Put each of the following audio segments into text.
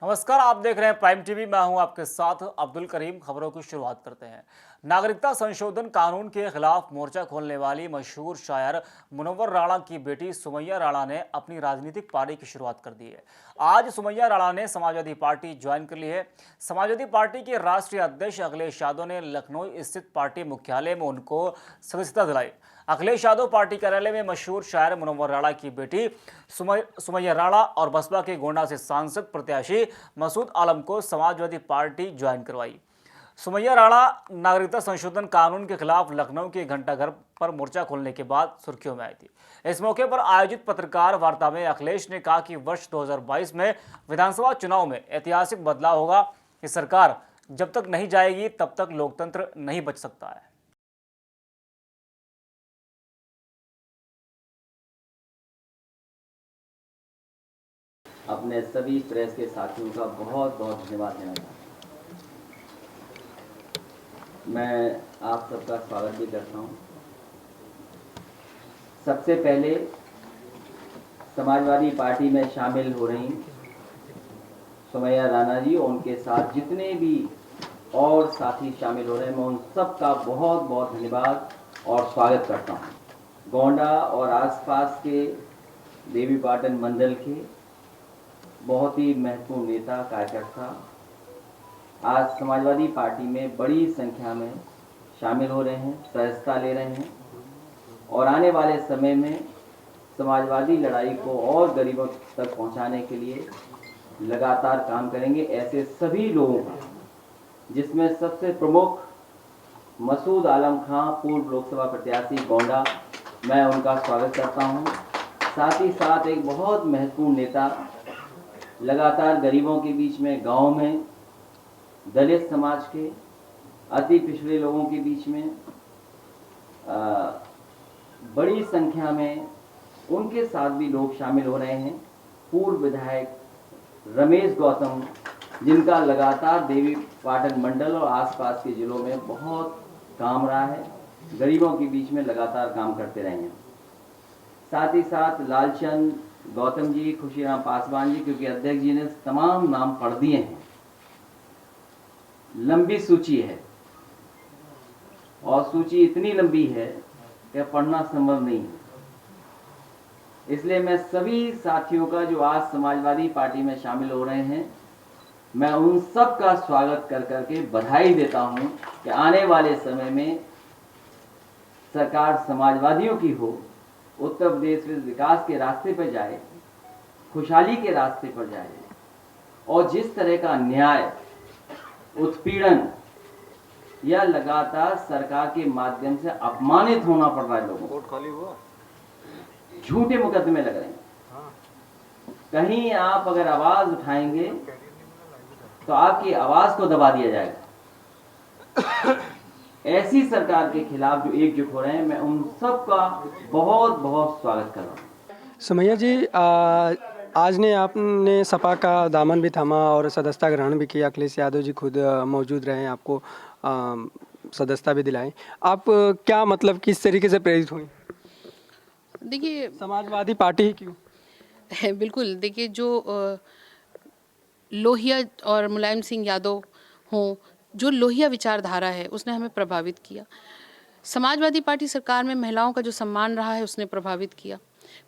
नमस्कार, आप देख रहे हैं प्राइम टीवी। मैं हूं आपके साथ अब्दुल करीम। खबरों की शुरुआत करते हैं। नागरिकता संशोधन कानून के खिलाफ मोर्चा खोलने वाली मशहूर शायर मुनव्वर राणा की बेटी सुमैया राणा ने अपनी राजनीतिक पारी की शुरुआत कर दी है। आज सुमैया राणा ने समाजवादी पार्टी ज्वाइन कर ली है। समाजवादी पार्टी के राष्ट्रीय अध्यक्ष अखिलेश यादव ने लखनऊ स्थित पार्टी मुख्यालय में उनको सदस्यता दिलाई। अखिलेश यादव पार्टी कार्यालय में मशहूर शायर मुनव्वर राणा की बेटी सुमैया राणा और बसपा के गोंडा से सांसद प्रत्याशी मसूद आलम को समाजवादी पार्टी ज्वाइन करवाई। सुमैया राणा नागरिकता संशोधन कानून के खिलाफ लखनऊ के घंटाघर पर मोर्चा खोलने के बाद सुर्खियों में आई थी। इस मौके पर आयोजित पत्रकार वार्ता में अखिलेश ने कहा कि वर्ष 2022 में विधानसभा चुनाव में ऐतिहासिक बदलाव होगा। कि सरकार जब तक नहीं जाएगी तब तक लोकतंत्र नहीं बच सकता है। अपने सभी प्रेस के साथियों का बहुत बहुत धन्यवाद देना चाहता हूँ। मैं आप सबका स्वागत भी करता हूँ। सबसे पहले समाजवादी पार्टी में शामिल हो रही सुमैया राणा जी और उनके साथ जितने भी और साथी शामिल हो रहे हैं, मैं उन सब का बहुत बहुत धन्यवाद और स्वागत करता हूँ। गोंडा और आसपास के देवीपाटन मंडल के बहुत ही महत्वपूर्ण नेता कार्यकर्ता आज समाजवादी पार्टी में बड़ी संख्या में शामिल हो रहे हैं, सदस्यता ले रहे हैं और आने वाले समय में समाजवादी लड़ाई को और गरीबों तक पहुंचाने के लिए लगातार काम करेंगे। ऐसे सभी लोगों का, जिसमें सबसे प्रमुख मसूद आलम खां, पूर्व लोकसभा प्रत्याशी गोंडा, मैं उनका स्वागत करता हूं। साथ ही साथ एक बहुत महत्वपूर्ण नेता, लगातार गरीबों के बीच में, गांव में, दलित समाज के, अति पिछड़े लोगों के बीच में बड़ी संख्या में उनके साथ भी लोग शामिल हो रहे हैं। पूर्व विधायक रमेश गौतम, जिनका लगातार देवीपाटन मंडल और आसपास के जिलों में बहुत काम रहा है, गरीबों के बीच में लगातार काम करते रहे हैं। साथ ही साथ लालचंद गौतम जी, खुशीराम पासवान जी, क्योंकि अध्यक्ष जी ने तमाम नाम पढ़ दिए हैं, लंबी सूची है और सूची इतनी लंबी है कि पढ़ना संभव नहीं है। इसलिए मैं सभी साथियों का जो आज समाजवादी पार्टी में शामिल हो रहे हैं, मैं उन सब का स्वागत कर करके बधाई देता हूं कि आने वाले समय में सरकार समाजवादियों की हो, उत्तर प्रदेश विकास के रास्ते पर जाए, खुशहाली के रास्ते पर जाए और जिस तरह का न्याय, उत्पीड़न या लगातार सरकार के माध्यम से अपमानित होना पड़ रहा है लोगों को, झूठे मुकदमे लग रहे हैं, कहीं आप अगर आवाज उठाएंगे तो आपकी आवाज को दबा दिया जाएगा। ऐसी सरकार के खिलाफ जो एकजुट हो रहे हैं, मैं उन सब का बहुत बहुत स्वागत कर रहा हूँ। सुमैया जी, आज ने आपने सपा का दामन भी थामा और सदस्यता ग्रहण भी किया। अखिलेश यादव जी खुद मौजूद रहे, आपको सदस्यता भी दिलाई। आप क्या मतलब किस तरीके से प्रेरित हुई? देखिए, समाजवादी पार्टी ही क्यों? बिल्कुल, देखिए, जो लोहिया और मुलायम सिंह यादव हों, जो लोहिया विचारधारा है उसने हमें प्रभावित किया। समाजवादी पार्टी सरकार में महिलाओं का जो सम्मान रहा है उसने प्रभावित किया।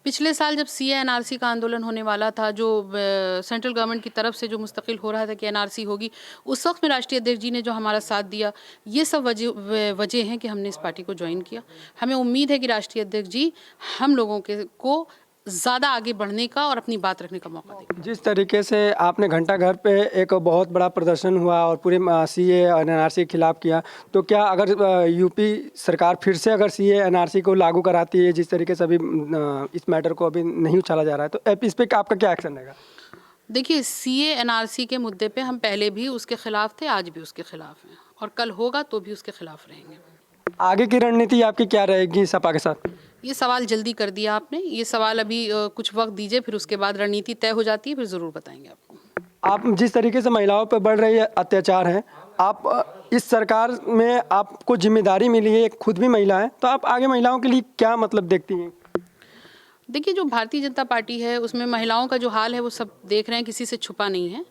पिछले साल जब सीए एनआरसी का आंदोलन होने वाला था, जो सेंट्रल गवर्नमेंट की तरफ से जो मुस्तकिल हो रहा था कि एनआरसी होगी, उस वक्त में राष्ट्रीय अध्यक्ष जी ने जो हमारा साथ दिया, ये सब वजह हैं कि हमने इस पार्टी को ज्वाइन किया। हमें उम्मीद है कि राष्ट्रीय अध्यक्ष जी हम लोगों को ज़्यादा आगे बढ़ने का और अपनी बात रखने का मौका देगा। जिस तरीके से आपने घंटाघर पे एक बहुत बड़ा प्रदर्शन हुआ और पूरे सीए और एनआरसी के खिलाफ किया, तो क्या अगर यूपी सरकार फिर से अगर सीए एनआरसी को लागू कराती है, जिस तरीके से अभी इस मैटर को अभी नहीं उछाला जा रहा है, तो इस पर आपका क्या एक्शन रहेगा? देखिए, सीए एनआरसी के मुद्दे पे हम पहले भी उसके खिलाफ थे, आज भी उसके खिलाफ हैं और कल होगा तो भी उसके खिलाफ रहेंगे। आगे की रणनीति आपकी क्या रहेगी सपा के साथ? ये सवाल जल्दी कर दिया आपने। ये सवाल अभी कुछ वक्त दीजिए, फिर उसके बाद रणनीति तय हो जाती है, फिर ज़रूर बताएंगे आपको। आप जिस तरीके से महिलाओं पर बढ़ रही अत्याचार है, आप इस सरकार में आपको जिम्मेदारी मिली है, खुद भी महिला है, तो आप आगे महिलाओं के लिए क्या मतलब देखती हैं? देखिए, जो भारतीय जनता पार्टी है उसमें महिलाओं का जो हाल है वो सब देख रहे हैं, किसी से छुपा नहीं है।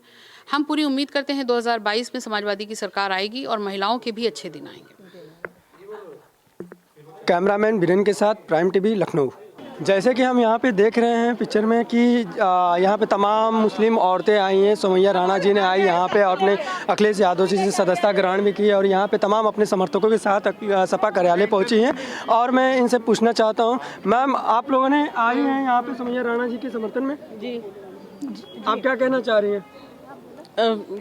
हम पूरी उम्मीद करते हैं 2022 में समाजवादी की सरकार आएगी और महिलाओं के भी अच्छे दिन आएंगे। कैमरामैन बीरेन के साथ प्राइम टीवी लखनऊ। जैसे कि हम यहाँ पे देख रहे हैं पिक्चर में कि यहाँ पे तमाम मुस्लिम औरतें आई हैं। सुमैया राणा जी ने आई यहाँ पे और अपने अखिलेश यादव जी से सदस्यता ग्रहण भी की और यहाँ पे तमाम अपने समर्थकों के साथ सपा कार्यालय पहुँची हैं। और मैं इनसे पूछना चाहता हूँ, मैम आप लोगों ने आई हैं यहाँ पे सुमैया राणा जी के समर्थन में? जी। आप क्या कहना चाह रही हैं?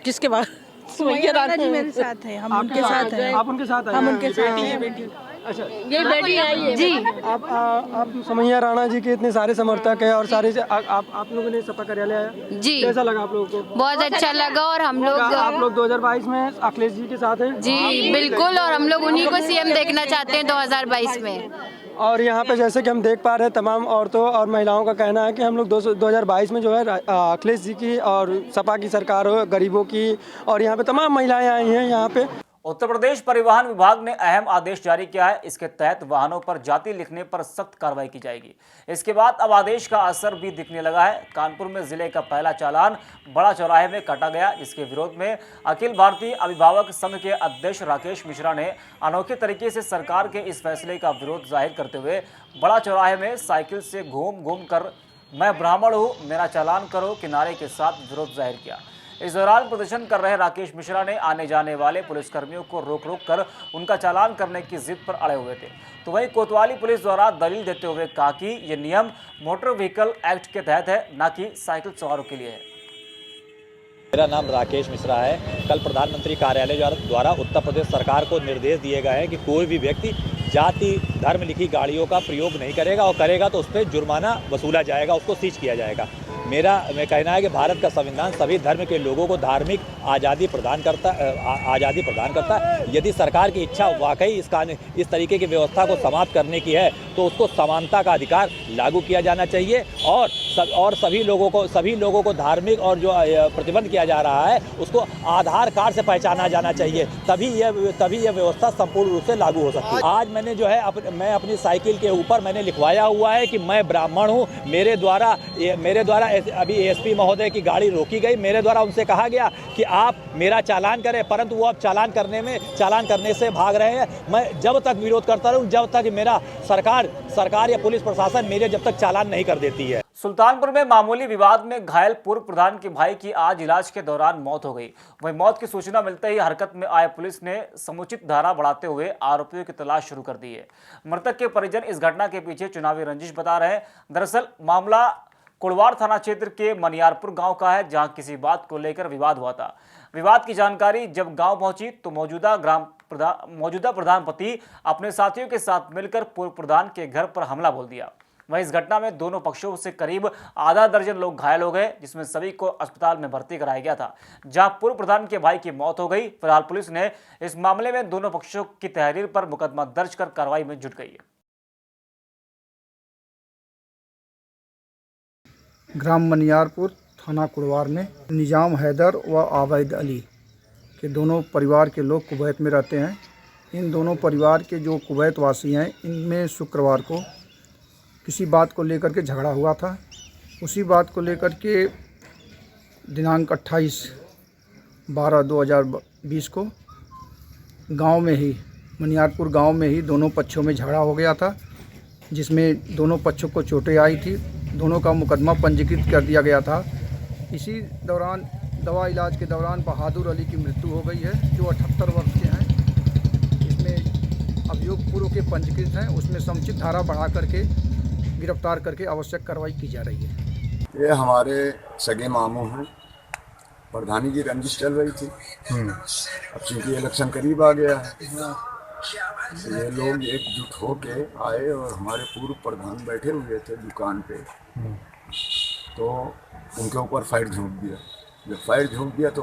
किसके बाद? सुमैया राणा जी मेरे साथ हैं, हम उनके साथ हैं। आप उनके साथ? हम उनके साथ हैं। बेटी अच्छा, ये बेटी आई है जी। आप सुमैया राणा जी के इतने सारे समर्थक हैं और सारे आप लोगों ने सपा कार्यालय आया जी, कैसा लगा आप लोगों को? बहुत अच्छा लगा। और हम लोग आप लोग 2022 में अखिलेश जी के साथ हैं? जी बिल्कुल, और हम लोग उन्हीं को सीएम देखना चाहते हैं 2022 में। और यहाँ पे जैसे कि हम देख पा रहे हैं तमाम औरतों और महिलाओं का कहना है कि हम लोग 2022 में जो है अखिलेश जी की और सपा की सरकार हो, गरीबों की, और यहाँ पे तमाम महिलाएं आई हैं यहाँ पे। उत्तर प्रदेश परिवहन विभाग ने अहम आदेश जारी किया है। इसके तहत वाहनों पर जाति लिखने पर सख्त कार्रवाई की जाएगी। इसके बाद अब आदेश का असर भी दिखने लगा है। कानपुर में जिले का पहला चालान बड़ा चौराहे में काटा गया, जिसके विरोध में अखिल भारतीय अभिभावक संघ के अध्यक्ष राकेश मिश्रा ने अनोखे तरीके से सरकार के इस फैसले का विरोध जाहिर करते हुए बड़ा चौराहे में साइकिल से घूम कर मैं ब्राह्मण हूँ, मेरा चालान करो के नारे के साथ विरोध जाहिर किया। इस दौरान प्रदर्शन कर रहे राकेश मिश्रा ने आने जाने वाले पुलिसकर्मियों को रोक कर उनका चालान करने की जिद पर अड़े हुए थे। तो वहीं कोतवाली पुलिस द्वारा दलील देते हुए कहा कि ये नियम मोटर व्हीकल एक्ट के तहत है, न कि साइकिल सवारों के लिए है। मेरा नाम राकेश मिश्रा है। कल प्रधानमंत्री कार्यालय द्वारा उत्तर प्रदेश सरकार को निर्देश दिए गए हैं कि कोई भी व्यक्ति जाति धर्म लिखी गाड़ियों का प्रयोग नहीं करेगा, और करेगा तो उस पर जुर्माना वसूला जाएगा, उसको सीज किया जाएगा। मेरा कहना है कि भारत का संविधान सभी धर्म के लोगों को धार्मिक आज़ादी प्रदान करता है। यदि सरकार की इच्छा वाकई इस तरीके की व्यवस्था को समाप्त करने की है तो उसको समानता का अधिकार लागू किया जाना चाहिए, और सभी लोगों को धार्मिक और जो प्रतिबंध किया जा रहा है उसको आधार कार्ड से पहचाना जाना चाहिए, तभी यह व्यवस्था संपूर्ण रूप से लागू हो सकती है। आज मैंने जो है मैं अपनी साइकिल के ऊपर मैंने लिखवाया हुआ है कि मैं ब्राह्मण हूँ। मेरे द्वारा अभी एसपी महोदय की गाड़ी रोकी गई, मेरे द्वारा उनसे कहा गया कि आप मेरा चालान करें, परंतु वो अब चालान करने से भाग रहे हैं। मैं जब तक विरोध करता रहूं, जब तक मेरा सरकार या पुलिस प्रशासन मेरे जब तक चालान नहीं कर देती है। सुल्तानपुर में मामूली विवाद में घायल पूर्व प्रधान के भाई की आज इलाज के दौरान मौत हो गई। वहीं मौत की सूचना मिलते ही हरकत में आए पुलिस ने समुचित धारा बढ़ाते हुए आरोपियों की तलाश शुरू कर दी है। मृतक के परिजन इस घटना के पीछे चुनावी रंजिश बता रहे हैं। दरअसल मामला कुड़वार थाना क्षेत्र के मनियारपुर गांव का है, जहां किसी बात को लेकर विवाद हुआ था। विवाद की जानकारी जब गांव पहुंची तो मौजूदा प्रधान पति अपने साथियों के साथ मिलकर पूर्व प्रधान के घर पर हमला बोल दिया। वहीं इस घटना में दोनों पक्षों से करीब आधा दर्जन लोग घायल हो गए, जिसमें सभी को अस्पताल में भर्ती कराया गया था, जहां पूर्व प्रधान के भाई की मौत हो गई। फिलहाल पुलिस ने इस मामले में दोनों पक्षों की तहरीर पर मुकदमा दर्ज कर कार्रवाई में जुट गई है। ग्राम मनियारपुर थाना कुड़वार में निजाम हैदर व आबैद अली के दोनों परिवार के लोग कुवैत में रहते हैं। इन दोनों परिवार के जो कुवैत वासी हैं, इनमें शुक्रवार को किसी बात को लेकर के झगड़ा हुआ था। उसी बात को लेकर के दिनांक 28/12/2020 को गांव में ही मनियारपुर गांव में ही दोनों पक्षों में झगड़ा हो गया था, जिसमें दोनों पक्षों को चोटें आई थी। दोनों का मुकदमा पंजीकृत कर दिया गया था। इसी दौरान दवा इलाज के दौरान बहादुर अली की मृत्यु हो गई है, जो 78 वर्ष के हैं। इसमें अभियोग पूर्व के पंजीकृत हैं, उसमें समुचित धारा बढ़ा करके गिरफ्तार करके आवश्यक कार्रवाई की जा रही है। ये हमारे सगे मामू हैं। प्रधानी की रंजिश चल रही थी। अब चूँकि इलेक्शन करीब आ गया है, ये लोग एकजुट होके आए और हमारे पूर्व प्रधान बैठे हुए थे दुकान पे, तो उनके ऊपर फायर झोंक दिया। जब फायर झोंक दिया तो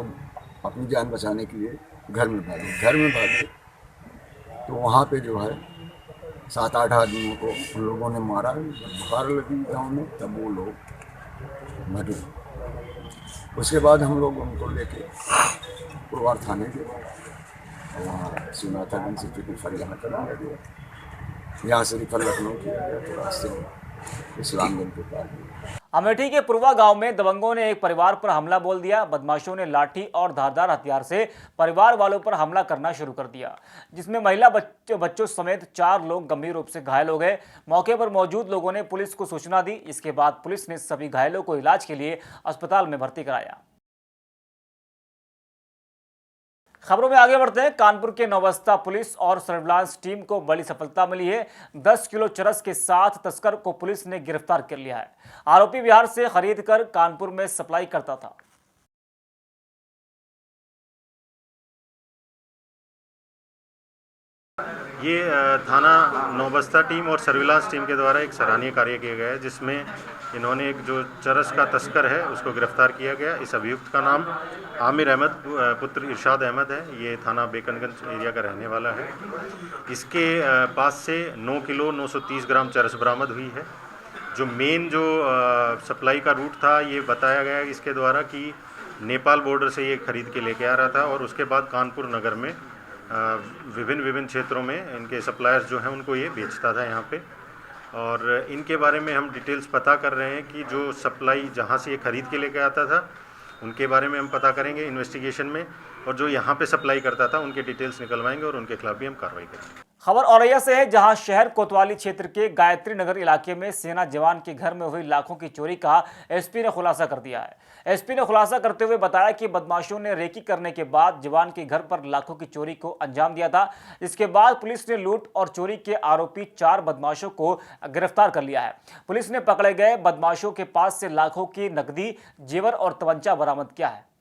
अपनी जान बचाने के लिए घर में भागे। तो वहाँ पे जो है 7-8 आदमियों को उन लोगों ने मारा। बुखार लगी गाँव में, तब वो लोग भागे। उसके बाद हम लोग उनको लेके कुड़वार थाने के वहाँ सुना था से रिफर यहाँ कर दिया गया। यहाँ से रिफर लखनऊ किया गया, तो रास्ते में इस्लामगंज के पास। अमेठी के पुरवा गांव में दबंगों ने एक परिवार पर हमला बोल दिया। बदमाशों ने लाठी और धारदार हथियार से परिवार वालों पर हमला करना शुरू कर दिया, जिसमें महिला बच्चों समेत 4 लोग गंभीर रूप से घायल हो गए। मौके पर मौजूद लोगों ने पुलिस को सूचना दी। इसके बाद पुलिस ने सभी घायलों को इलाज के लिए अस्पताल में भर्ती कराया। खबरों में आगे बढ़ते हैं। कानपुर के नौबस्ता पुलिस और सर्विलांस टीम को बड़ी सफलता मिली है। 10 किलो चरस के साथ तस्कर को पुलिस ने गिरफ्तार कर लिया है। आरोपी बिहार से खरीद कर कानपुर में सप्लाई करता था। ये थाना नौबस्ता टीम और सर्विलांस टीम के द्वारा एक सराहनीय कार्य किया गया है, जिसमें इन्होंने एक जो चरस का तस्कर है उसको गिरफ्तार किया गया। इस अभियुक्त का नाम आमिर अहमद पुत्र इरशाद अहमद है। ये थाना बेकनगंज एरिया का रहने वाला है। इसके पास से 9 किलो 930 ग्राम चरस बरामद हुई है। जो मेन जो सप्लाई का रूट था, ये बताया गया इसके द्वारा कि नेपाल बॉर्डर से ये खरीद के लेके आ रहा था और उसके बाद कानपुर नगर में विभिन्न क्षेत्रों में इनके सप्लायर्स जो हैं उनको ये बेचता था यहाँ पे। और इनके बारे में हम डिटेल्स पता कर रहे हैं कि जो सप्लाई जहाँ से ये खरीद के लेके आता था उनके बारे में हम पता करेंगे इन्वेस्टिगेशन में, और जो यहाँ पे सप्लाई करता था उनके डिटेल्स निकलवाएंगे और उनके खिलाफ भी हम कार्रवाई करेंगे। खबर औरैया से है, जहां शहर कोतवाली क्षेत्र के गायत्री नगर इलाके में सेना जवान के घर में हुई लाखों की चोरी का एसपी ने खुलासा कर दिया है। एसपी ने खुलासा करते हुए बताया कि बदमाशों ने रेकी करने के बाद जवान के घर पर लाखों की चोरी को अंजाम दिया था। इसके बाद पुलिस ने लूट और चोरी के आरोपी 4 बदमाशों को गिरफ्तार कर लिया है। पुलिस ने पकड़े गए बदमाशों के पास से लाखों की नकदी, जेवर और तमंचा बरामद किया है।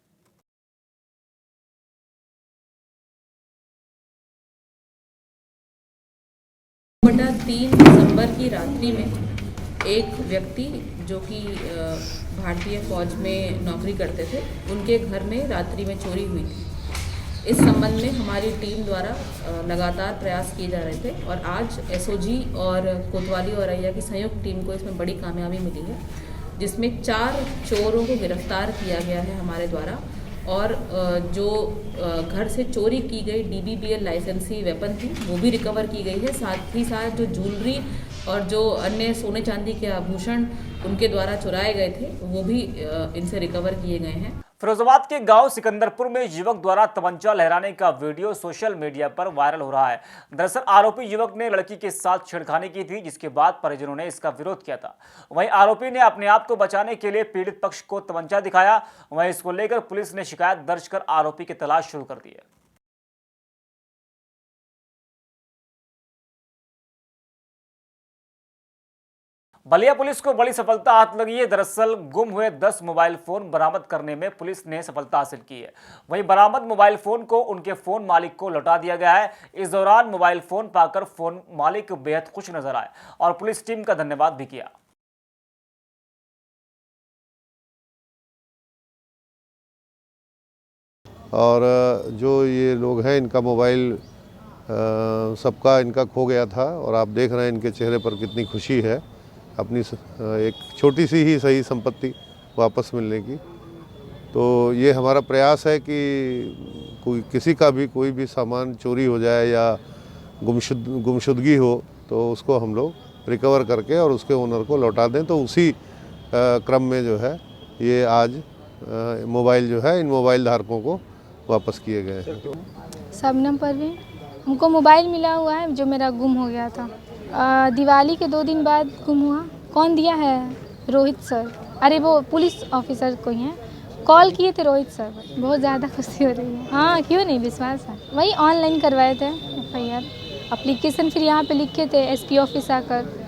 3 दिसंबर की रात्रि में एक व्यक्ति जो कि भारतीय फौज में नौकरी करते थे, उनके घर में रात्रि में चोरी हुई थी। इस संबंध में हमारी टीम द्वारा लगातार प्रयास किए जा रहे थे और आज एसओजी और कोतवाली और औरैया की संयुक्त टीम को इसमें बड़ी कामयाबी मिली है, जिसमें 4 चोरों को गिरफ्तार किया गया है हमारे द्वारा। और जो घर से चोरी की गई DBBL लाइसेंसी वेपन थी वो भी रिकवर की गई है। साथ ही साथ जो ज्वेलरी और जो अन्य सोने चांदी के आभूषण उनके द्वारा चुराए गए थे वो भी इनसे रिकवर किए गए हैं। फिरोजाबाद के गांव सिकंदरपुर में युवक द्वारा तमंचा लहराने का वीडियो सोशल मीडिया पर वायरल हो रहा है। दरअसल आरोपी युवक ने लड़की के साथ छेड़खानी की थी, जिसके बाद परिजनों ने इसका विरोध किया था। वहीं आरोपी ने अपने आप को बचाने के लिए पीड़ित पक्ष को तमंचा दिखाया। वहीं इसको लेकर पुलिस ने शिकायत दर्ज कर आरोपी की तलाश शुरू कर दी है। बलिया पुलिस को बड़ी सफलता हाथ लगी है। दरअसल गुम हुए 10 मोबाइल फोन बरामद करने में पुलिस ने सफलता हासिल की है। वहीं बरामद मोबाइल फोन को उनके फोन मालिक को लौटा दिया गया है। इस दौरान मोबाइल फोन पाकर फोन मालिक बेहद खुश नजर आए और पुलिस टीम का धन्यवाद भी किया। और जो ये लोग हैं, इनका मोबाइल सबका इनका खो गया था और आप देख रहे हैं इनके चेहरे पर कितनी खुशी है अपनी एक छोटी सी ही सही संपत्ति वापस मिलने की। तो ये हमारा प्रयास है कि किसी का भी कोई भी सामान चोरी हो जाए या गुमशुदगी हो तो उसको हम लोग रिकवर करके और उसके ओनर को लौटा दें। तो उसी क्रम में जो है ये आज मोबाइल जो है इन मोबाइल धारकों को वापस किए गए हैं। शबनम परवीन, हमको मोबाइल मिला हुआ है जो मेरा गुम हो गया था। दिवाली के 2 दिन बाद गुम हुआ। कौन दिया है? रोहित सर। अरे वो पुलिस ऑफिसर कोई हैं, कॉल किए थे रोहित सर। बहुत ज़्यादा खुशी हो रही है। हाँ, क्यों नहीं, विश्वास है। वही ऑनलाइन करवाए थे FIR एप्लीकेशन, फिर यहाँ पे लिखे थे SP ऑफिस आकर।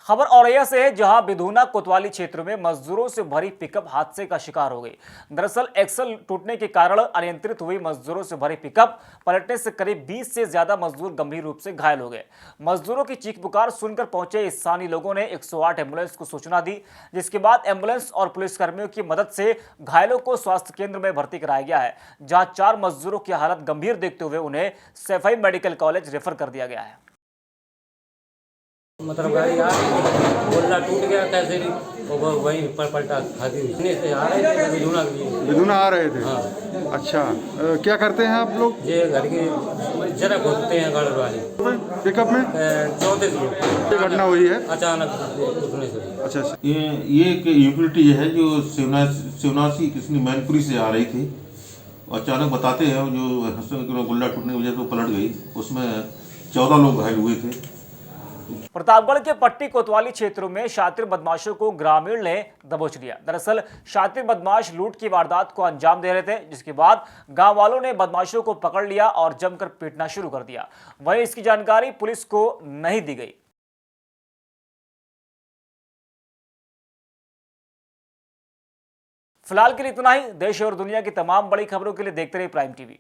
खबर औरैया से है, जहां बिधुना कोतवाली क्षेत्र में मजदूरों से भरी पिकअप हादसे का शिकार हो गई। दरअसल एक्सल टूटने के कारण अनियंत्रित हुई मजदूरों से भरी पिकअप पलटने से करीब 20 से ज्यादा मजदूर गंभीर रूप से घायल हो गए। मजदूरों की चीख पुकार सुनकर पहुंचे स्थानीय लोगों ने 108 एम्बुलेंस को सूचना दी, जिसके बाद एम्बुलेंस और पुलिसकर्मियों की मदद से घायलों को स्वास्थ्य केंद्र में भर्ती कराया गया है, जहाँ 4 मजदूरों की हालत गंभीर देखते हुए उन्हें सैफई मेडिकल कॉलेज रेफर कर दिया गया है। मतलब गाड़ी आ रही, गोला टूट गया कैसे भी, और वो वहीं पर पलटा खाती हुई इतने से आ रहे थे बिजूना के लिए। बिजूना आ रहे थे? हाँ। अच्छा, क्या करते हैं आप लोग? ये घर की जरा खोदते हैं गाड़ी वाले पिकअप में। 34 लोग। ये घटना हुई है अचानक उठने से। अच्छा, ये एक यूटिलिटी है जो शिवनासी किसी मैनपुरी से आ रही थी। अचानक बताते हैं जो गुल्ला टूटने की वजह से वो पलट गई, उसमें 14 लोग घायल हुए थे। प्रतापगढ़ के पट्टी कोतवाली क्षेत्रों में शातिर बदमाशों को ग्रामीण ने दबोच लिया। दरअसल शातिर बदमाश लूट की वारदात को अंजाम दे रहे थे, जिसके बाद गांव वालों ने बदमाशों को पकड़ लिया और जमकर पीटना शुरू कर दिया। वहीं इसकी जानकारी पुलिस को नहीं दी गई। फिलहाल के लिए इतना ही। देश और दुनिया की तमाम बड़ी खबरों के लिए देखते रहिए प्राइम टीवी।